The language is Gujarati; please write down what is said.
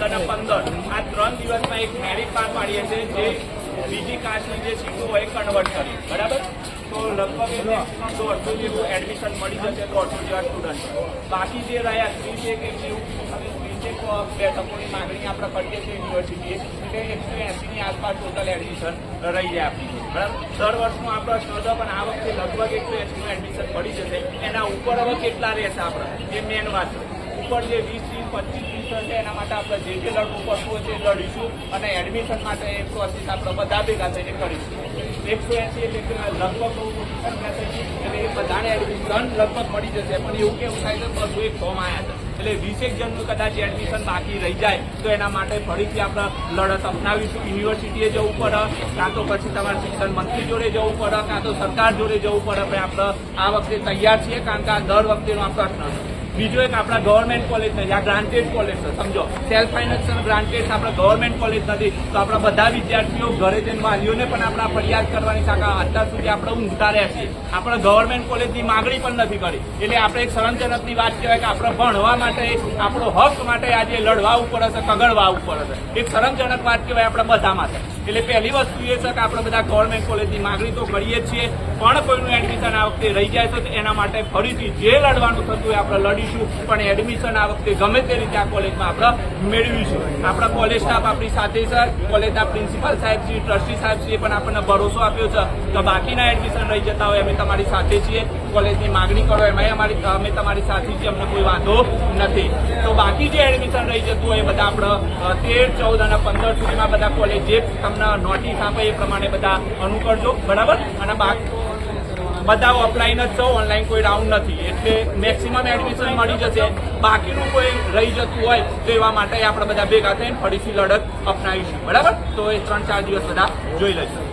14 અને 15 આ 3 દિવસમાં એક મેરિટ બહાર પાડીએ છીએ જે બીજી કાસ્ટની જે સીટો હોય કન્વર્ટ કરી, બરાબર? તો લગભગ 150 જેવું એડમિશન મળી જશે, 150 જેવા સ્ટુડન્ટ. બાકી જે રહ્યા 30 બેઠકોની માંગણી આપણે કરીએ છીએ યુનિવર્સિટીએ, એટલે 180ની આસપાસ ટોટલ એડમિશન રહી જાય આપણી, બરાબર? દર વર્ષનું આપણે સ્ટોર પણ આ વખતે લગભગ 180નું એડમિશન મળી જશે. એના ઉપર હવે કેટલા રહેશે આપણે એ મેન વાત છે. ઉપર જે 20, 30, 25 છે એના માટે આપણે જે લડવું પડતું હોય તે લડીશું અને એડમિશન માટે 180 આપણે બધા ભેગા થઈને કરીશું. 180 એટલે લગભગ એટલે બધાને એડમિશન લગભગ મળી જશે. પણ એવું કેવું થાય છે 201 ફોર્મ આવ્યા છે એટલે 20 જણનું કદાચ એડમિશન બાકી રહી જાય તો એના માટે ફરીથી આપણે લડત અપનાવીશું. યુનિવર્સિટીએ જવું પડે, કાં તો પછી તમારે શિક્ષણ મંત્રી જોડે જવું પડે, કાં તો સરકાર જોડે જવું પડે. આપણે આ વખતે તૈયાર છીએ કારણ કે આ દર વખતેનો આ પ્રશ્ન છે. બીજો એક આપણા ગવર્મેન્ટ કોલેજ નથી, આ ગ્રાન્ટેડ કોલેજ છે, સમજો. સેલ્ફ ફાઇનાન્શિયલ ગ્રાન્ટેડ આપણા ગવર્મેન્ટ કોલેજ નથી, તો આપણા બધા વિદ્યાર્થીઓ ઘરે જઈને વાલીઓને પણ આપણા ફરિયાદ કરવાની છે. અત્યાર સુધી આપણે ઊંઘતા રહ્યા છીએ, આપણે ગવર્મેન્ટ કોલેજની માગણી પણ નથી કરી. એટલે આપણે એક શરમજનકની વાત કહેવાય કે આપણે ભણવા માટે, આપણો હક માટે આજે લડવા ઉપર હશે, કગળવા ઉપર હશે. એક શરમજનક વાત કહેવાય આપણા બધા માટે. એટલે પહેલી વસ્તુ એ છે કે આપણે બધા ગવર્મેન્ટ કોલેજની માગણી તો કરીએ જ છીએ, પણ કોઈનું એડમિશન આ વખતે રહી જાય તો એના માટે ફરીથી જે લડવાનું થતું હોય આપણે લડીશું. પણ એડમિશન આ વખતે ગમે તે રીતે આ કોલેજમાં આપણે મેળવીશું. આપણા કોલેજ સ્ટાફ આપણી સાથે છે, કોલેજના પ્રિન્સિપાલ સાહેબ શ્રી, ટ્રસ્ટી સાહેબ શ્રી પણ આપણને ભરોસો આપ્યો છે કે બાકીના એડમિશન રહી જતા હોય અમે તમારી સાથે છીએ, કોલેજની માગણી કરો એમાં અમે તમારી સાથે છીએ, અમને કોઈ વાંધો નથી. તો બાકી જે એડમિશન રહી જતું હોય એ બધા આપણે 13, 14 અને 15 સુધીમાં બધા કોલેજ જે તમને નોટિસ આપે એ પ્રમાણે બધા અનુકરજો, બરાબર? અને બધા ઓફલાઈન જ છો, ઓનલાઈન કોઈ રાઉન્ડ નથી. એટલે મેક્સિમમ એડમિશન મળી જશે. બાકીનું કોઈ રહી જતું હોય તો એવા માટે આપણે બધા ભેગા થઈને ફરીથી લડત અપનાવીશું, બરાબર? તો એ 3-4 દિવસ બધા જોઈ લઈશું.